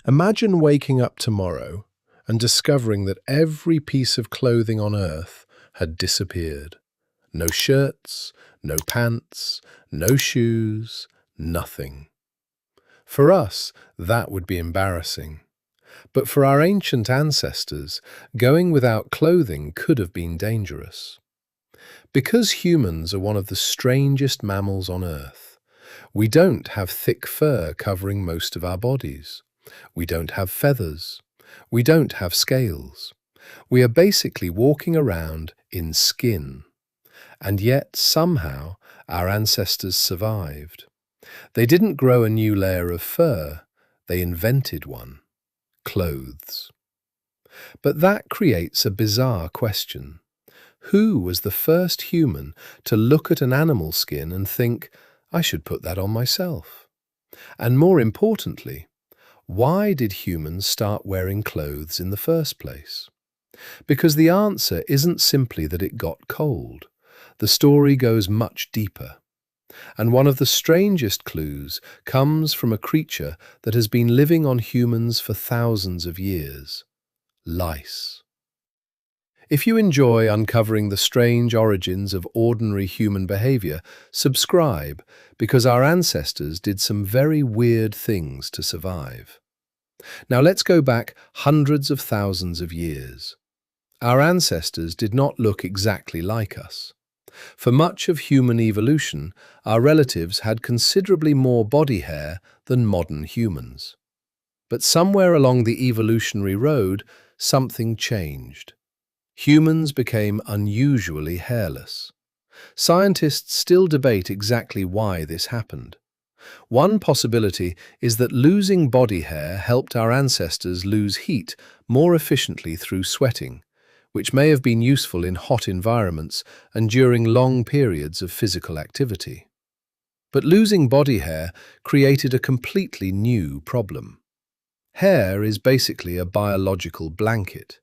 Imagine waking up tomorrow and discovering that every piece of clothing on Earth had disappeared. No shirts, no pants, no shoes, nothing. For us, that would be embarrassing. But for our ancient ancestors, going without clothing could have been dangerous. Because humans are one of the strangest mammals on Earth, we don't have thick fur covering most of our bodies. We don't have feathers. We don't have scales. We are basically walking around in skin. And yet, somehow, our ancestors survived. They didn't grow a new layer of fur. They invented one: clothes. But that creates a bizarre question. Who was the first human to look at an animal skin and think, I should put that on myself? And more importantly, why did humans start wearing clothes in the first place? Because the answer isn't simply that it got cold. The story goes much deeper. And one of the strangest clues comes from a creature that has been living on humans for thousands of years: lice. If you enjoy uncovering the strange origins of ordinary human behavior, subscribe, because our ancestors did some very weird things to survive. Now let's go back hundreds of thousands of years. Our ancestors did not look exactly like us. For much of human evolution, our relatives had considerably more body hair than modern humans. But somewhere along the evolutionary road, something changed. Humans became unusually hairless. Scientists still debate exactly why this happened. One possibility is that losing body hair helped our ancestors lose heat more efficiently through sweating, which may have been useful in hot environments and during long periods of physical activity. But losing body hair created a completely new problem. Hair is basically a biological blanket.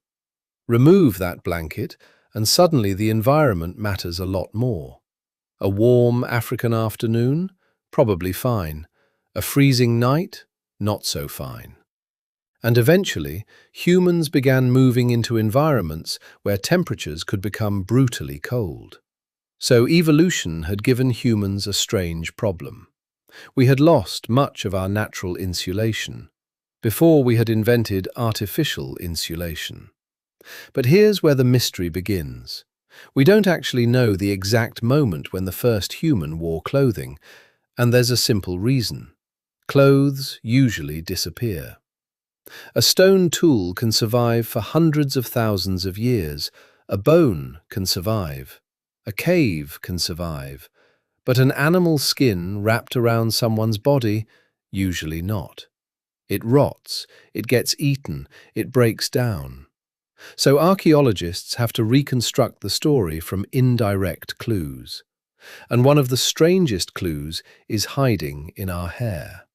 Remove that blanket, and suddenly the environment matters a lot more. A warm African afternoon? Probably fine. A freezing night? Not so fine. And eventually, humans began moving into environments where temperatures could become brutally cold. So evolution had given humans a strange problem. We had lost much of our natural insulation before we had invented artificial insulation. But here's where the mystery begins. We don't actually know the exact moment when the first human wore clothing, and there's a simple reason. Clothes usually disappear. A stone tool can survive for hundreds of thousands of years. A bone can survive. A cave can survive. But an animal skin wrapped around someone's body, usually not. It rots, it gets eaten, it breaks down. So archaeologists have to reconstruct the story from indirect clues. And one of the strangest clues is hiding in our hair.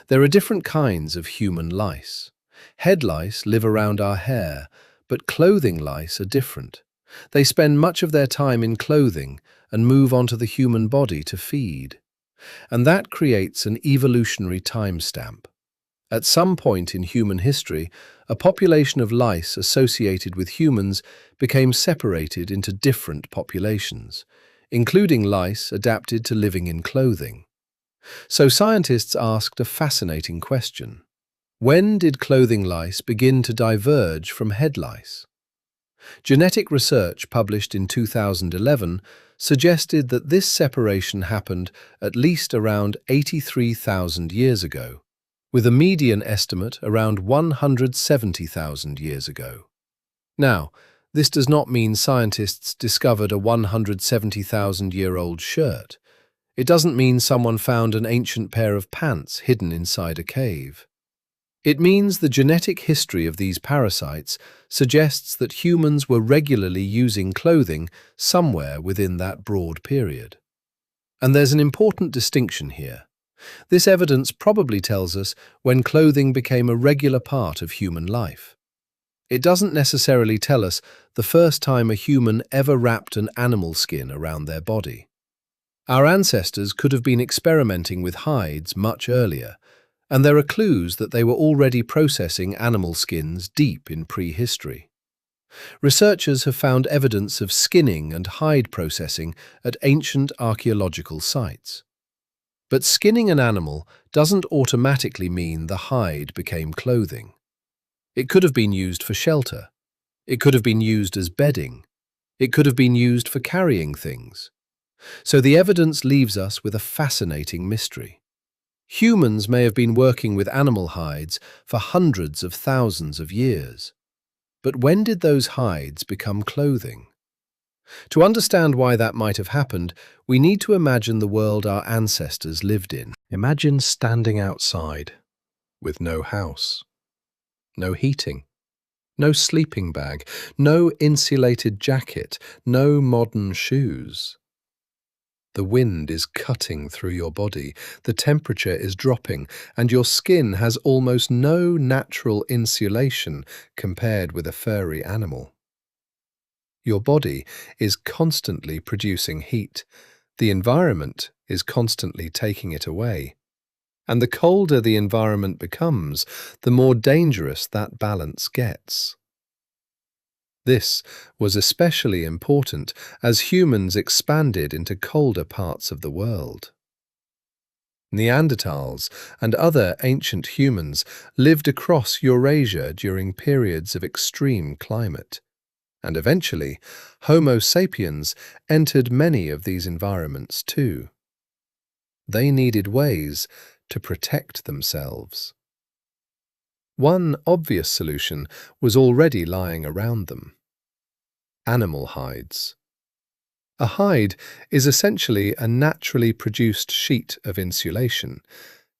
There are different kinds of human lice. Head lice live around our hair, but clothing lice are different. They spend much of their time in clothing and move onto the human body to feed. And that creates an evolutionary timestamp. At some point in human history, a population of lice associated with humans became separated into different populations, including lice adapted to living in clothing. So scientists asked a fascinating question. When did clothing lice begin to diverge from head lice? Genetic research published in 2011 suggested that this separation happened at least around 83,000 years ago, with a median estimate around 170,000 years ago. Now, this does not mean scientists discovered a 170,000-year-old shirt. It doesn't mean someone found an ancient pair of pants hidden inside a cave. It means the genetic history of these parasites suggests that humans were regularly using clothing somewhere within that broad period. And there's an important distinction here. This evidence probably tells us when clothing became a regular part of human life. It doesn't necessarily tell us the first time a human ever wrapped an animal skin around their body. Our ancestors could have been experimenting with hides much earlier, And there are clues that they were already processing animal skins deep in prehistory. Researchers have found evidence of skinning and hide processing at ancient archaeological sites. But skinning an animal doesn't automatically mean the hide became clothing. It could have been used for shelter. It could have been used as bedding. It could have been used for carrying things. So the evidence leaves us with a fascinating mystery. Humans may have been working with animal hides for hundreds of thousands of years. But when did those hides become clothing? To understand why that might have happened, we need to imagine the world our ancestors lived in. Imagine standing outside with no house, no heating, no sleeping bag, no insulated jacket, no modern shoes. The wind is cutting through your body, the temperature is dropping, and your skin has almost no natural insulation compared with a furry animal. Your body is constantly producing heat. The environment is constantly taking it away. And the colder the environment becomes, the more dangerous that balance gets. This was especially important as humans expanded into colder parts of the world. Neanderthals and other ancient humans lived across Eurasia during periods of extreme climate. And eventually, Homo sapiens entered many of these environments too. They needed ways to protect themselves. One obvious solution was already lying around them: animal hides. A hide is essentially a naturally produced sheet of insulation.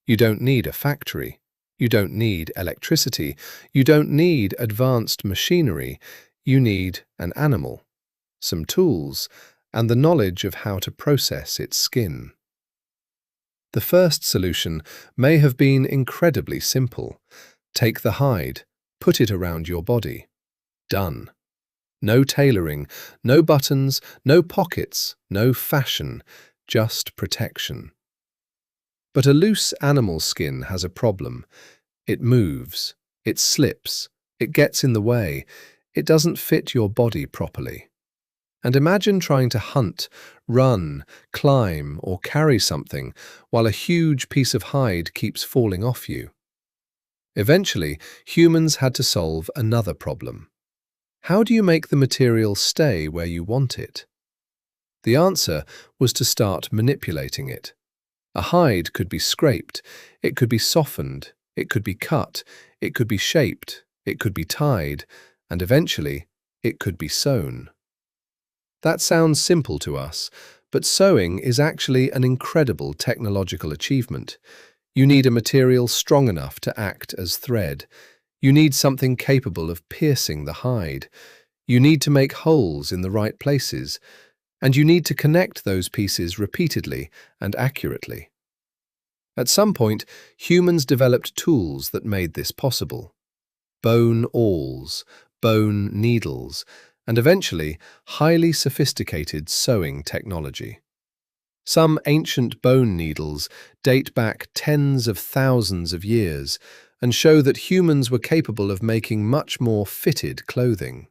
You don't need a factory. You don't need electricity. You don't need advanced machinery. You need an animal, some tools, and the knowledge of how to process its skin. The first solution may have been incredibly simple. Take the hide, put it around your body. Done. No tailoring, no buttons, no pockets, no fashion, just protection. But a loose animal skin has a problem. It moves, it slips, it gets in the way, it doesn't fit your body properly. And imagine trying to hunt, run, climb, or carry something while a huge piece of hide keeps falling off you. Eventually, humans had to solve another problem. How do you make the material stay where you want it? The answer was to start manipulating it. A hide could be scraped, it could be softened, it could be cut, it could be shaped, it could be tied, and eventually, it could be sewn. That sounds simple to us, but sewing is actually an incredible technological achievement. You need a material strong enough to act as thread. You need something capable of piercing the hide. You need to make holes in the right places, and you need to connect those pieces repeatedly and accurately. At some point, humans developed tools that made this possible. Bone awls, bone needles, and eventually, highly sophisticated sewing technology. Some ancient bone needles date back tens of thousands of years and show that humans were capable of making much more fitted clothing.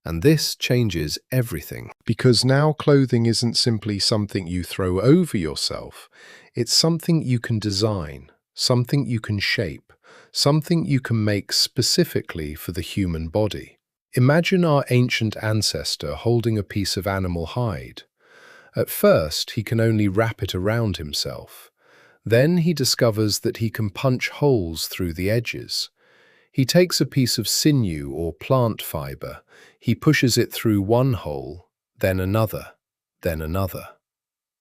And this changes everything. Because now clothing isn't simply something you throw over yourself, it's something you can design, something you can shape, something you can make specifically for the human body. Imagine our ancient ancestor holding a piece of animal hide. At first, he can only wrap it around himself. Then he discovers that he can punch holes through the edges. He takes a piece of sinew or plant fiber. He pushes it through one hole, then another, then another.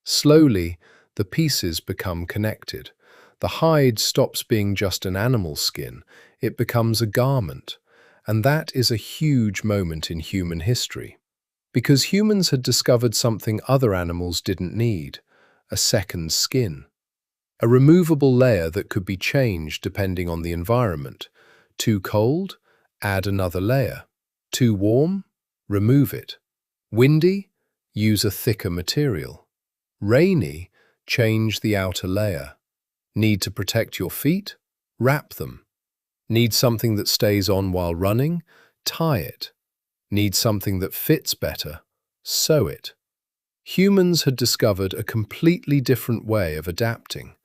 Slowly, the pieces become connected. The hide stops being just an animal skin. It becomes a garment. And that is a huge moment in human history. Because humans had discovered something other animals didn't need: a second skin. A removable layer that could be changed depending on the environment. Too cold? Add another layer. Too warm? Remove it. Windy? Use a thicker material. Rainy? Change the outer layer. Need to protect your feet? Wrap them. Need something that stays on while running? Tie it. Need something that fits better? Sew it. Humans had discovered a completely different way of adapting.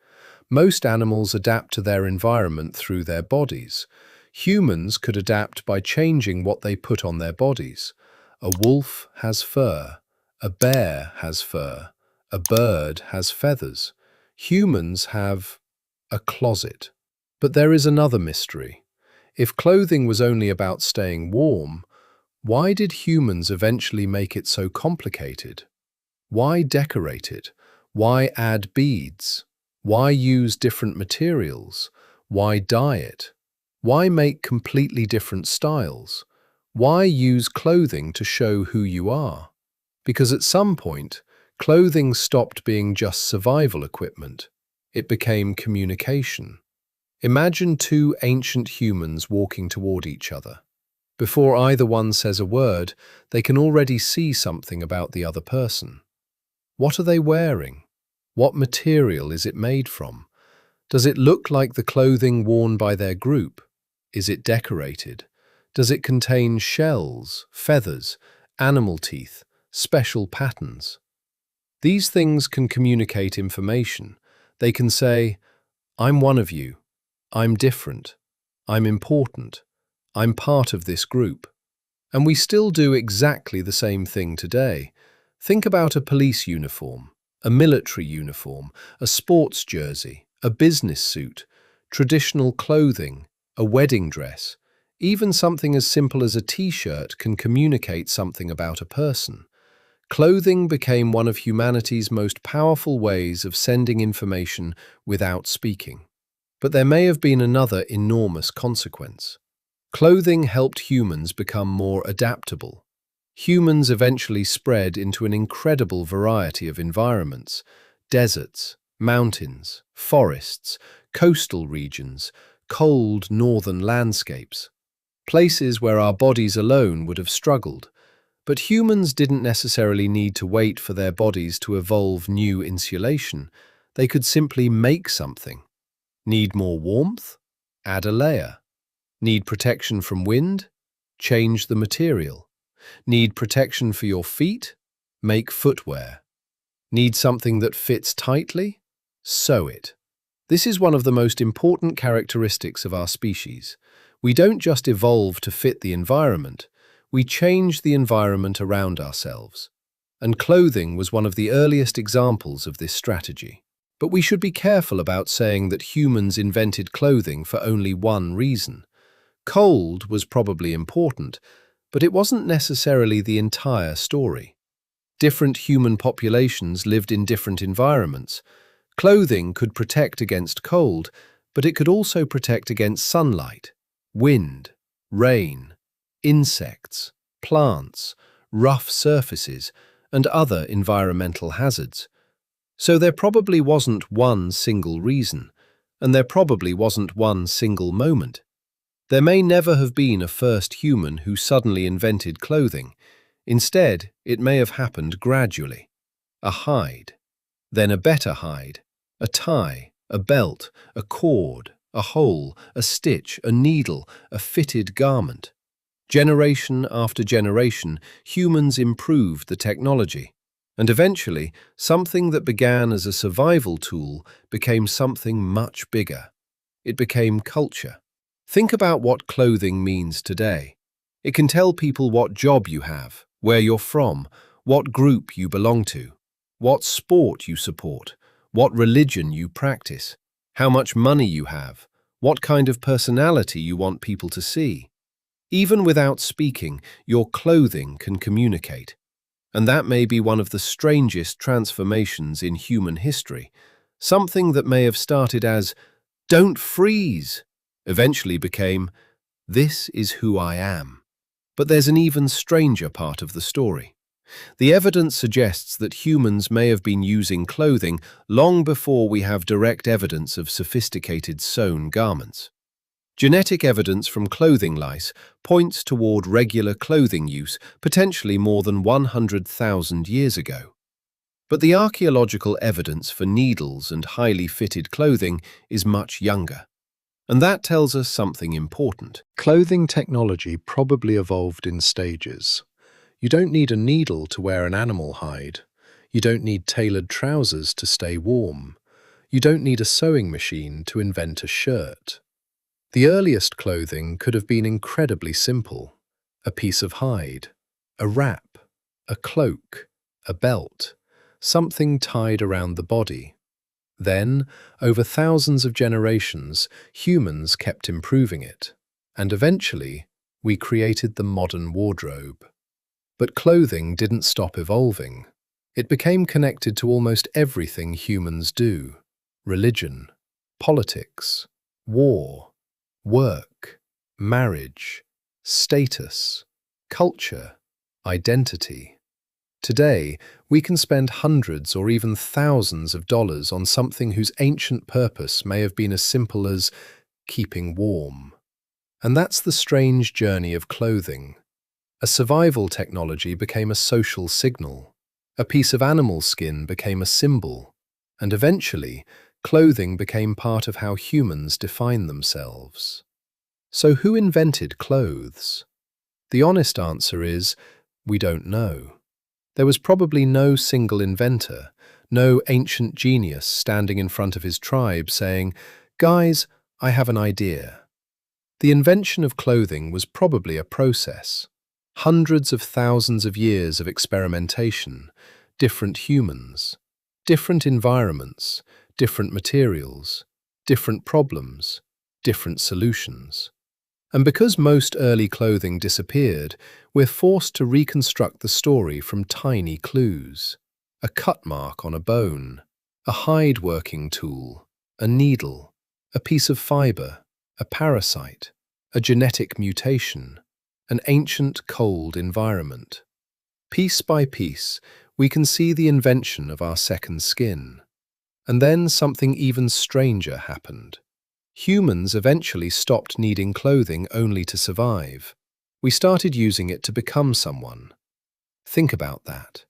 Most animals adapt to their environment through their bodies. Humans could adapt by changing what they put on their bodies. A wolf has fur. A bear has fur. A bird has feathers. Humans have a closet. But there is another mystery. If clothing was only about staying warm, why did humans eventually make it so complicated? Why decorate it? Why add beads? Why use different materials? Why dye it? Why make completely different styles? Why use clothing to show who you are? Because at some point, clothing stopped being just survival equipment. It became communication. Imagine two ancient humans walking toward each other. Before either one says a word, they can already see something about the other person. What are they wearing? What material is it made from? Does it look like the clothing worn by their group? Is it decorated? Does it contain shells, feathers, animal teeth, special patterns? These things can communicate information. They can say, "I'm one of you. I'm different. I'm important. I'm part of this group." And we still do exactly the same thing today. Think about a police uniform, a military uniform, a sports jersey, a business suit, traditional clothing, a wedding dress. Even something as simple as a t-shirt can communicate something about a person. Clothing became one of humanity's most powerful ways of sending information without speaking. But there may have been another enormous consequence. Clothing helped humans become more adaptable. Humans eventually spread into an incredible variety of environments: deserts, mountains, forests, coastal regions, cold northern landscapes, places where our bodies alone would have struggled. But humans didn't necessarily need to wait for their bodies to evolve new insulation. They could simply make something. Need more warmth? Add a layer. Need protection from wind? Change the material. Need protection for your feet? Make footwear. Need something that fits tightly? Sew it. This is one of the most important characteristics of our species. We don't just evolve to fit the environment, we change the environment around ourselves. And clothing was one of the earliest examples of this strategy. But we should be careful about saying that humans invented clothing for only one reason. Cold was probably important, but it wasn't necessarily the entire story. Different human populations lived in different environments. Clothing could protect against cold, but it could also protect against sunlight, wind, rain, insects, plants, rough surfaces, and other environmental hazards. So there probably wasn't one single reason, and there probably wasn't one single moment. There may never have been a first human who suddenly invented clothing. Instead, it may have happened gradually. A hide, then a better hide, a tie, a belt, a cord, a hole, a stitch, a needle, a fitted garment. Generation after generation, humans improved the technology. And eventually, something that began as a survival tool became something much bigger. It became culture. Think about what clothing means today. It can tell people what job you have, where you're from, what group you belong to, what sport you support, what religion you practice, how much money you have, what kind of personality you want people to see. Even without speaking, your clothing can communicate. And that may be one of the strangest transformations in human history. Something that may have started as, "Don't freeze," eventually became, "This is who I am." But there's an even stranger part of the story. The evidence suggests that humans may have been using clothing long before we have direct evidence of sophisticated sewn garments. Genetic evidence from clothing lice points toward regular clothing use potentially more than 100,000 years ago. But the archaeological evidence for needles and highly fitted clothing is much younger. And that tells us something important. Clothing technology probably evolved in stages. You don't need a needle to wear an animal hide. You don't need tailored trousers to stay warm. You don't need a sewing machine to invent a shirt. The earliest clothing could have been incredibly simple. A piece of hide, a wrap, a cloak, a belt, something tied around the body. Then, over thousands of generations, humans kept improving it, and eventually, we created the modern wardrobe. But clothing didn't stop evolving. It became connected to almost everything humans do: religion, politics, war, work, marriage, status, culture, identity. Today, we can spend hundreds or even thousands of dollars on something whose ancient purpose may have been as simple as keeping warm. And that's the strange journey of clothing. A survival technology became a social signal. A piece of animal skin became a symbol. And eventually, clothing became part of how humans define themselves. So who invented clothes? The honest answer is, we don't know. There was probably no single inventor, no ancient genius standing in front of his tribe saying, "Guys, I have an idea." The invention of clothing was probably a process. Hundreds of thousands of years of experimentation, different humans, different environments, different materials, different problems, different solutions. And because most early clothing disappeared, we're forced to reconstruct the story from tiny clues. A cut mark on a bone, a hide working tool, a needle, a piece of fiber, a parasite, a genetic mutation, an ancient cold environment. Piece by piece, we can see the invention of our second skin. And then something even stranger happened. Humans eventually stopped needing clothing only to survive. We started using it to become someone. Think about that.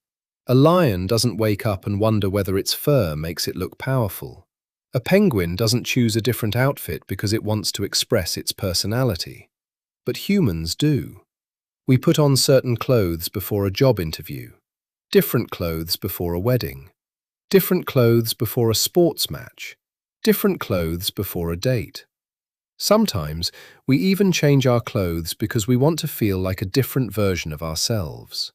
A lion doesn't wake up and wonder whether its fur makes it look powerful. A penguin doesn't choose a different outfit because it wants to express its personality. But humans do. We put on certain clothes before a job interview, different clothes before a wedding, different clothes before a sports match, different clothes before a date. Sometimes, we even change our clothes because we want to feel like a different version of ourselves.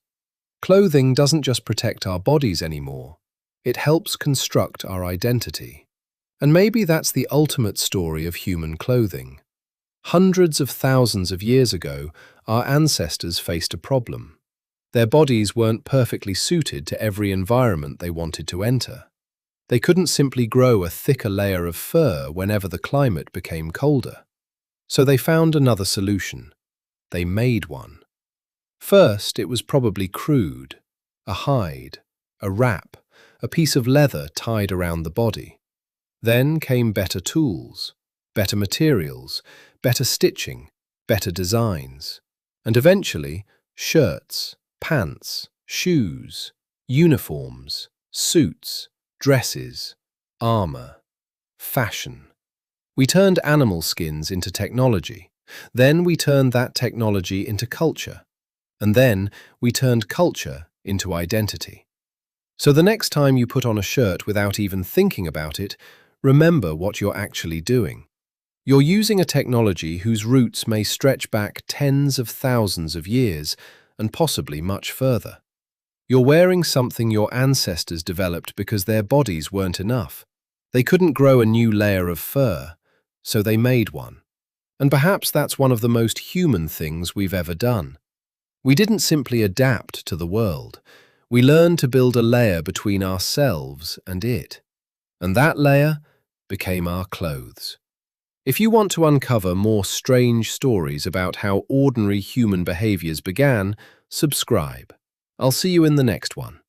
Clothing doesn't just protect our bodies anymore, it helps construct our identity. And maybe that's the ultimate story of human clothing. Hundreds of thousands of years ago, our ancestors faced a problem. Their bodies weren't perfectly suited to every environment they wanted to enter. They couldn't simply grow a thicker layer of fur whenever the climate became colder. So they found another solution. They made one. First, it was probably crude: a hide, a wrap, a piece of leather tied around the body. Then came better tools, better materials, better stitching, better designs, and eventually shirts, pants, shoes, uniforms, suits, dresses, armor, fashion. We turned animal skins into technology. Then we turned that technology into culture. And then we turned culture into identity. So the next time you put on a shirt without even thinking about it, remember what you're actually doing. You're using a technology whose roots may stretch back tens of thousands of years and possibly much further. You're wearing something your ancestors developed because their bodies weren't enough. They couldn't grow a new layer of fur, so they made one. And perhaps that's one of the most human things we've ever done. We didn't simply adapt to the world. We learned to build a layer between ourselves and it. And that layer became our clothes. If you want to uncover more strange stories about how ordinary human behaviors began, subscribe. I'll see you in the next one.